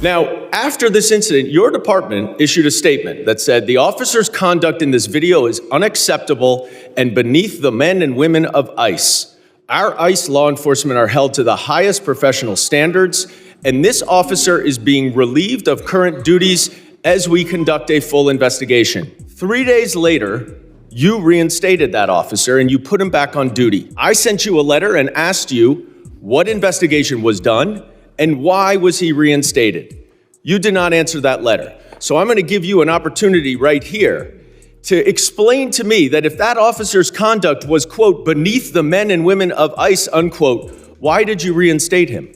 Now, after this incident, your department issued a statement that said the officer's conduct in this video is unacceptable and beneath the men and women of ICE. Our ICE law enforcement are held to the highest professional standards, and this officer is being relieved of current duties as we conduct a full investigation. 3 days later, you reinstated that officer and you put him back on duty. I sent you a letter and asked you what investigation was done and why was he reinstated. You did not answer that letter. So I'm going to give you an opportunity right here to explain to me that if that officer's conduct was, quote, beneath the men and women of ICE, unquote, why did you reinstate him?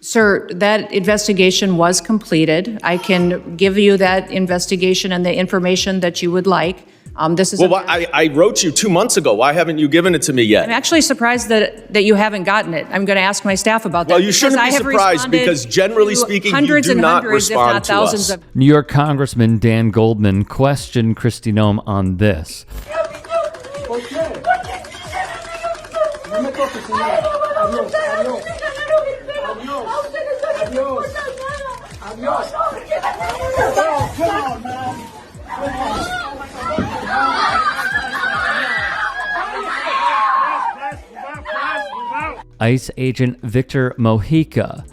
Sir, that investigation was completed. I can give you that investigation and the information that you would like. This is I wrote you 2 months ago. Why haven't you given it to me yet? I'm actually surprised that you haven't gotten it. I'm going to ask my staff about that. Well, you shouldn't be surprised because generally speaking, you do not respond to us. New York Congressman Dan Goldman questioned Kristi Noem on this. ICE agent Victor Mojica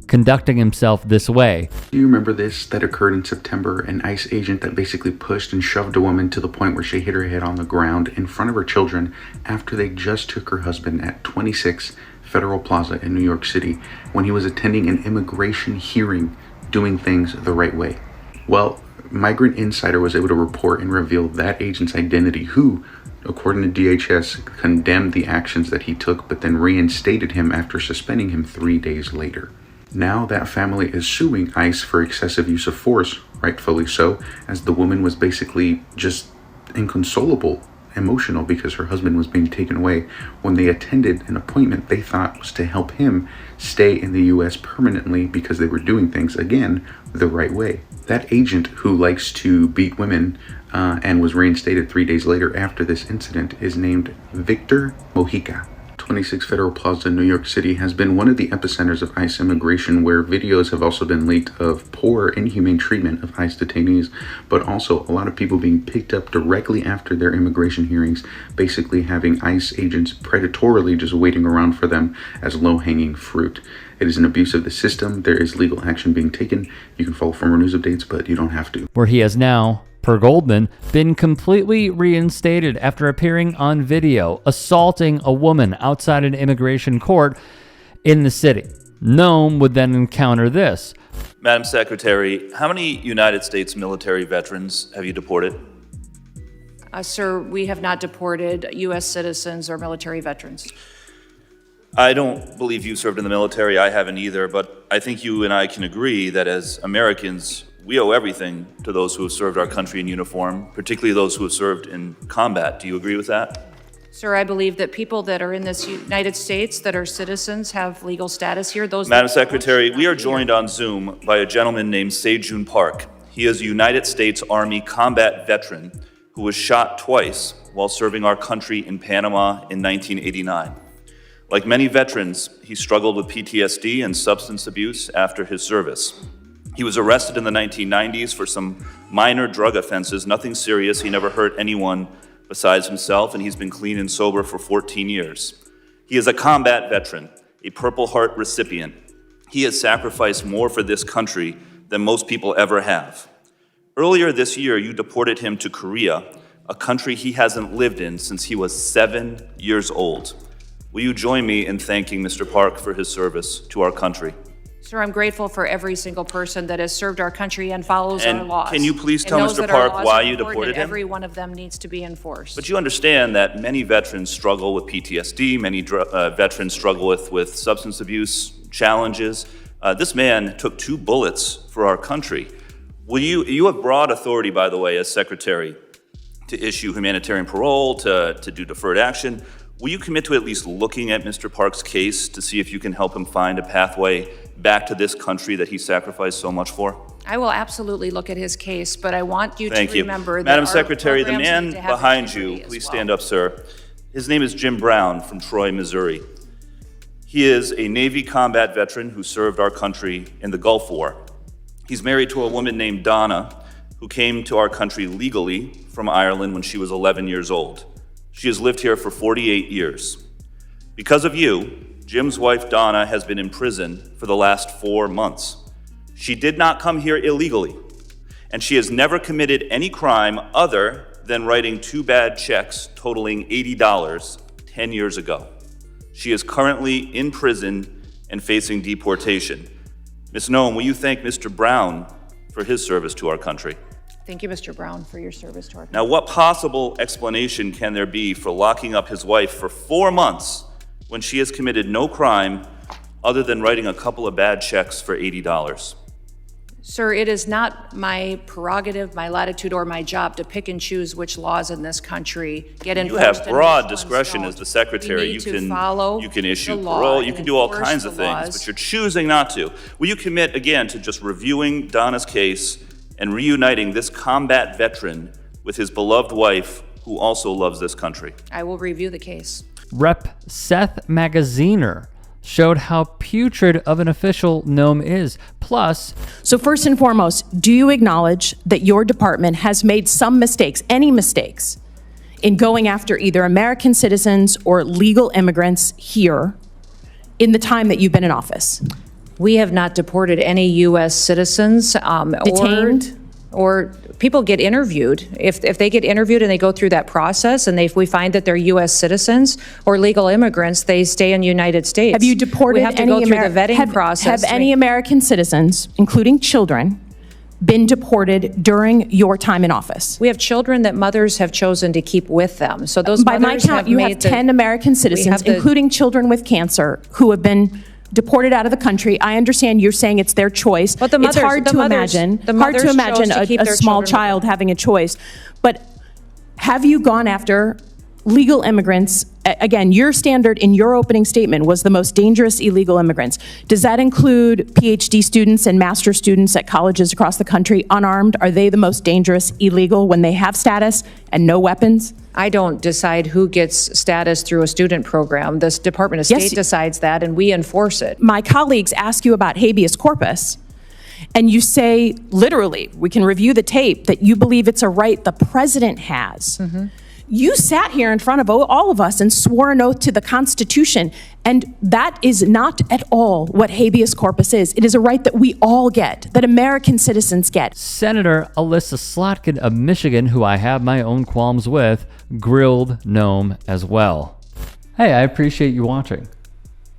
conducting himself this way. Do you remember this that occurred in September? An ICE agent that basically pushed and shoved a woman to the point where she hit her head on the ground in front of her children after they just took her husband at 26 Federal Plaza in New York City when he was attending an immigration hearing, doing things the right way. Well, Migrant Insider was able to report and reveal that agent's identity, who, according to DHS, condemned the actions that he took, but then reinstated him after suspending him 3 days later. Now that family is suing ICE for excessive use of force, rightfully so, as the woman was basically just inconsolable, emotional, because her husband was being taken away when they attended an appointment they thought was to help him stay in the US permanently because they were doing things, again, the right way. That agent who likes to beat women and was reinstated 3 days later after this incident is named Victor Mojica. 26 Federal Plaza in New York City has been one of the epicenters of ICE immigration, where videos have also been leaked of poor, inhumane treatment of ICE detainees, but also a lot of people being picked up directly after their immigration hearings, basically having ICE agents predatorily just waiting around for them as low-hanging fruit. It is an abuse of the system. There is legal action being taken. You can follow for more news updates, but you don't have to. Where he has now, per Goldman, been completely reinstated after appearing on video assaulting a woman outside an immigration court in the city. Noem would then encounter this. Madam Secretary, how many United States military veterans have you deported? Sir, we have not deported U.S. citizens or military veterans. I don't believe you served in the military. I haven't either, but I think you and I can agree that as Americans, we owe everything to those who have served our country in uniform, particularly those who have served in combat. Do you agree with that? Sir, I believe that people that are in this United States that are citizens have legal status here. Madam Secretary, we are joined on Zoom by a gentleman named Se-Jun Park. He is a United States Army combat veteran who was shot twice while serving our country in Panama in 1989. Like many veterans, he struggled with PTSD and substance abuse after his service. He was arrested in the 1990s for some minor drug offenses, nothing serious. He never hurt anyone besides himself, and he's been clean and sober for 14 years. He is a combat veteran, a Purple Heart recipient. He has sacrificed more for this country than most people ever have. Earlier this year, you deported him to Korea, a country he hasn't lived in since he was 7 years old. Will you join me in thanking Mr. Park for his service to our country? Sir, I'm grateful for every single person that has served our country and follows our laws. Can you please tell Mr. Park why you deported him? Every one of them needs to be enforced. But you understand that many veterans struggle with PTSD, many veterans struggle with substance abuse challenges. This man took 2 bullets for our country. You have broad authority, by the way, as Secretary, to issue humanitarian parole, to do deferred action. Will you commit to at least looking at Mr. Park's case to see if you can help him find a pathway back to this country that he sacrificed so much for? I will absolutely look at his case, but I want you to remember that Madam Secretary, the man behind you, please stand up, sir. His name is Jim Brown from Troy, Missouri. He is a Navy combat veteran who served our country in the Gulf War. He's married to a woman named Donna, who came to our country legally from Ireland when she was 11 years old. She has lived here for 48 years. Because of you, Jim's wife Donna has been in prison for the last 4 months. She did not come here illegally, and she has never committed any crime other than writing 2 bad checks totaling $80 10 years ago. She is currently in prison and facing deportation. Ms. Noem, will you thank Mr. Brown for his service to our country? Thank you, Mr. Brown, for your service to our country. Now, what possible explanation can there be for locking up his wife for 4 months when she has committed no crime other than writing a couple of bad checks for $80? Sir, it is not my prerogative, my latitude, or my job to pick and choose which laws in this country get enforced. You have and broad which ones discretion don't. as the secretary. We need to follow You can issue the law parole, you and can do all enforce kinds the of things, laws. but you're choosing not to. Will you commit again to just reviewing Donna's case and reuniting this combat veteran with his beloved wife, who also loves this country? I will review the case. Rep. Seth Magaziner showed how putrid of an official Noem is. Plus, So first and foremost, do you acknowledge that your department has made some mistakes, any mistakes, in going after either American citizens or legal immigrants here in the time that you've been in office? We have not deported any U.S. citizens. Detained? Or people get interviewed. If they get interviewed and they go through that process and if we find that they're U.S. citizens or legal immigrants, they stay in the United States. Have you deported We have to any go through the vetting process. Have any American citizens, including children, been deported during your time in office? We have children that mothers have chosen to keep with them. So those By my mothers count, you have made the- 10 American citizens, have the- including children with cancer, who have been deported out of the country. I understand you're saying it's their choice. But the mothers- it's hard the to mothers- imagine. the Hard to mothers imagine chose to keep a their small children with child having a choice. But have you gone after legal immigrants? Again, your standard in your opening statement was the most dangerous illegal immigrants. Does that include PhD students and master's students at colleges across the country, unarmed? Are they the most dangerous illegal when they have status and no weapons? I don't decide who gets status through a student program. This Department of Yes, State decides that, and we enforce it. My colleagues ask you about habeas corpus, and you say, literally, we can review the tape, that you believe it's a right the president has. You sat here in front of all of us and swore an oath to the Constitution, and that is not at all what habeas corpus is. It is a right that we all get, that American citizens get. Senator Alyssa Slotkin of Michigan, who I have my own qualms with, grilled Noem as well. Hey, I appreciate you watching.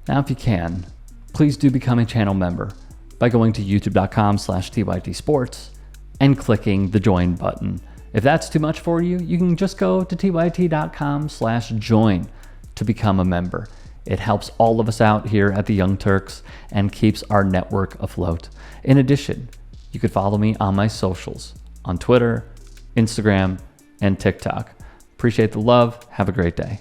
Now, if you can, please do become a channel member by going to youtube.com/tytsports and clicking the join button. If that's too much for you, you can just go to tyt.com/join to become a member. It helps all of us out here at the Young Turks and keeps our network afloat. In addition, you could follow me on my socials on Twitter, Instagram, and TikTok. Appreciate the love. Have a great day.